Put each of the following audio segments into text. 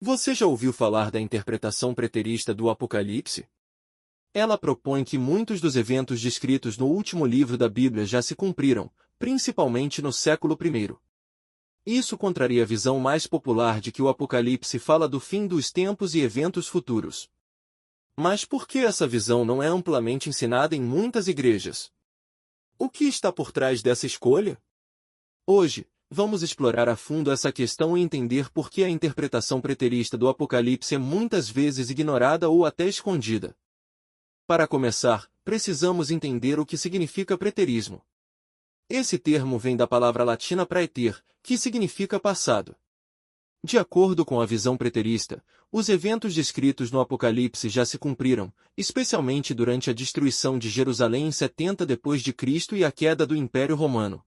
Você já ouviu falar da interpretação preterista do Apocalipse? Ela propõe que muitos dos eventos descritos no último livro da Bíblia já se cumpriram, principalmente no século I. Isso contraria a visão mais popular de que o Apocalipse fala do fim dos tempos e eventos futuros. Mas por que essa visão não é amplamente ensinada em muitas igrejas? O que está por trás dessa escolha? Hoje, vamos explorar a fundo essa questão e entender por que a interpretação preterista do Apocalipse é muitas vezes ignorada ou até escondida. Para começar, precisamos entender o que significa preterismo. Esse termo vem da palavra latina praeter, que significa passado. De acordo com a visão preterista, os eventos descritos no Apocalipse já se cumpriram, especialmente durante a destruição de Jerusalém em 70 d.C. e a queda do Império Romano.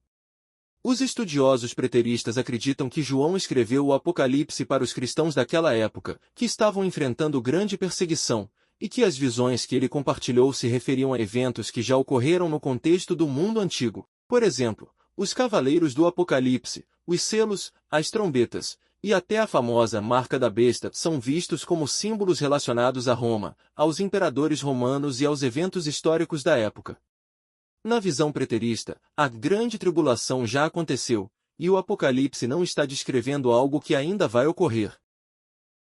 Os estudiosos preteristas acreditam que João escreveu o Apocalipse para os cristãos daquela época, que estavam enfrentando grande perseguição, e que as visões que ele compartilhou se referiam a eventos que já ocorreram no contexto do mundo antigo. Por exemplo, os cavaleiros do Apocalipse, os selos, as trombetas, e até a famosa marca da besta são vistos como símbolos relacionados a Roma, aos imperadores romanos e aos eventos históricos da época. Na visão preterista, a grande tribulação já aconteceu, e o Apocalipse não está descrevendo algo que ainda vai ocorrer.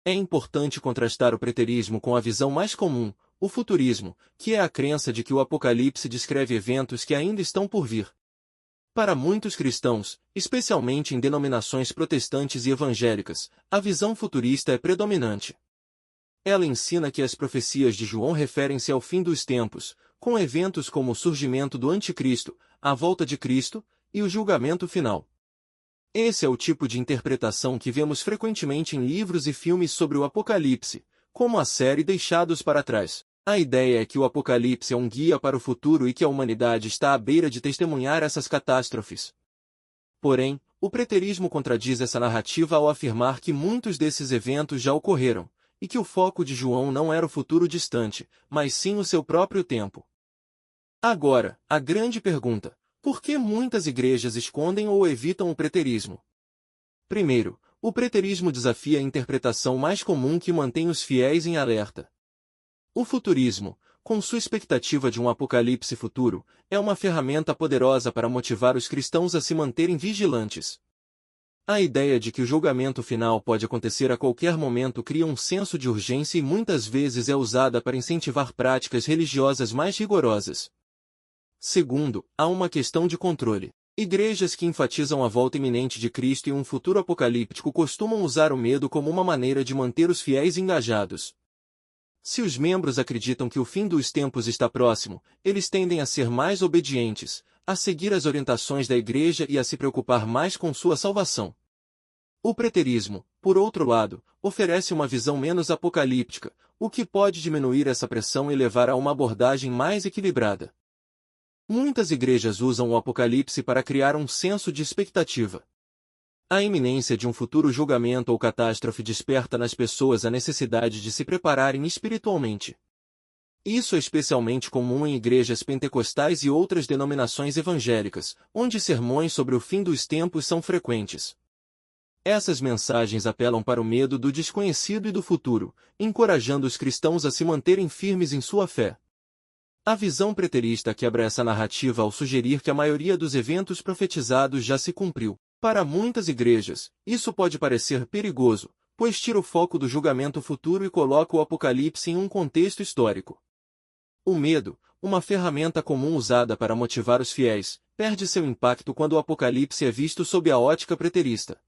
É importante contrastar o preterismo com a visão mais comum, o futurismo, que é a crença de que o Apocalipse descreve eventos que ainda estão por vir. Para muitos cristãos, especialmente em denominações protestantes e evangélicas, a visão futurista é predominante. Ela ensina que as profecias de João referem-se ao fim dos tempos, com eventos como o surgimento do Anticristo, a volta de Cristo e o julgamento final. Esse é o tipo de interpretação que vemos frequentemente em livros e filmes sobre o Apocalipse, como a série Deixados para Trás. A ideia é que o Apocalipse é um guia para o futuro e que a humanidade está à beira de testemunhar essas catástrofes. Porém, o preterismo contradiz essa narrativa ao afirmar que muitos desses eventos já ocorreram, e que o foco de João não era o futuro distante, mas sim o seu próprio tempo. Agora, a grande pergunta: por que muitas igrejas escondem ou evitam o preterismo? Primeiro, o preterismo desafia a interpretação mais comum que mantém os fiéis em alerta. O futurismo, com sua expectativa de um apocalipse futuro, é uma ferramenta poderosa para motivar os cristãos a se manterem vigilantes. A ideia de que o julgamento final pode acontecer a qualquer momento cria um senso de urgência e muitas vezes é usada para incentivar práticas religiosas mais rigorosas. Segundo, há uma questão de controle. Igrejas que enfatizam a volta iminente de Cristo e um futuro apocalíptico costumam usar o medo como uma maneira de manter os fiéis engajados. Se os membros acreditam que o fim dos tempos está próximo, eles tendem a ser mais obedientes, a seguir as orientações da igreja e a se preocupar mais com sua salvação. O preterismo, por outro lado, oferece uma visão menos apocalíptica, o que pode diminuir essa pressão e levar a uma abordagem mais equilibrada. Muitas igrejas usam o Apocalipse para criar um senso de expectativa. A iminência de um futuro julgamento ou catástrofe desperta nas pessoas a necessidade de se prepararem espiritualmente. Isso é especialmente comum em igrejas pentecostais e outras denominações evangélicas, onde sermões sobre o fim dos tempos são frequentes. Essas mensagens apelam para o medo do desconhecido e do futuro, encorajando os cristãos a se manterem firmes em sua fé. A visão preterista quebra essa narrativa ao sugerir que a maioria dos eventos profetizados já se cumpriu. Para muitas igrejas, isso pode parecer perigoso, pois tira o foco do julgamento futuro e coloca o Apocalipse em um contexto histórico. O medo, uma ferramenta comum usada para motivar os fiéis, perde seu impacto quando o Apocalipse é visto sob a ótica preterista.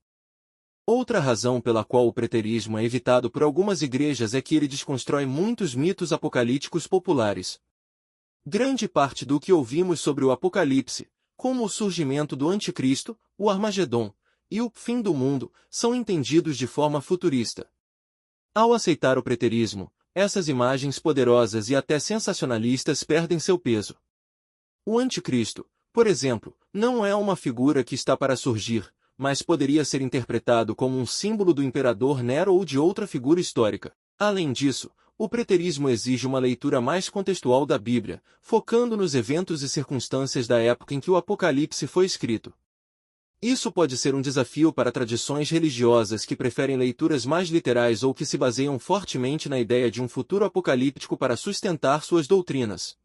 Outra razão pela qual o preterismo é evitado por algumas igrejas é que ele desconstrói muitos mitos apocalípticos populares. Grande parte do que ouvimos sobre o Apocalipse, como o surgimento do Anticristo, o Armagedon e o fim do mundo, são entendidos de forma futurista. Ao aceitar o preterismo, essas imagens poderosas e até sensacionalistas perdem seu peso. O Anticristo, por exemplo, não é uma figura que está para surgir, mas poderia ser interpretado como um símbolo do imperador Nero ou de outra figura histórica. Além disso, o preterismo exige uma leitura mais contextual da Bíblia, focando nos eventos e circunstâncias da época em que o Apocalipse foi escrito. Isso pode ser um desafio para tradições religiosas que preferem leituras mais literais ou que se baseiam fortemente na ideia de um futuro apocalíptico para sustentar suas doutrinas.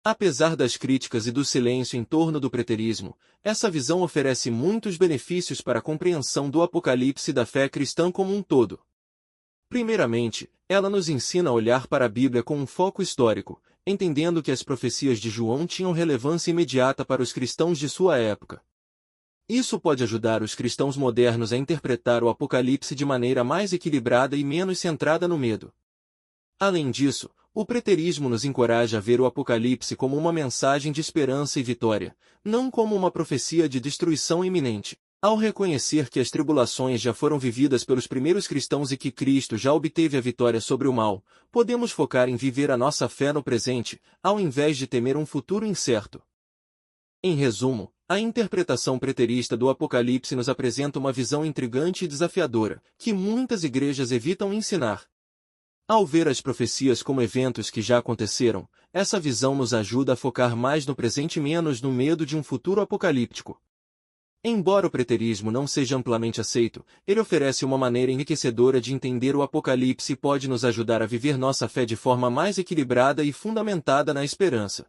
Apesar das críticas e do silêncio em torno do preterismo, essa visão oferece muitos benefícios para a compreensão do Apocalipse e da fé cristã como um todo. Primeiramente, ela nos ensina a olhar para a Bíblia com um foco histórico, entendendo que as profecias de João tinham relevância imediata para os cristãos de sua época. Isso pode ajudar os cristãos modernos a interpretar o Apocalipse de maneira mais equilibrada e menos centrada no medo. Além disso, o preterismo nos encoraja a ver o Apocalipse como uma mensagem de esperança e vitória, não como uma profecia de destruição iminente. Ao reconhecer que as tribulações já foram vividas pelos primeiros cristãos e que Cristo já obteve a vitória sobre o mal, podemos focar em viver a nossa fé no presente, ao invés de temer um futuro incerto. Em resumo, a interpretação preterista do Apocalipse nos apresenta uma visão intrigante e desafiadora, que muitas igrejas evitam ensinar. Ao ver as profecias como eventos que já aconteceram, essa visão nos ajuda a focar mais no presente e menos no medo de um futuro apocalíptico. Embora o preterismo não seja amplamente aceito, ele oferece uma maneira enriquecedora de entender o Apocalipse e pode nos ajudar a viver nossa fé de forma mais equilibrada e fundamentada na esperança.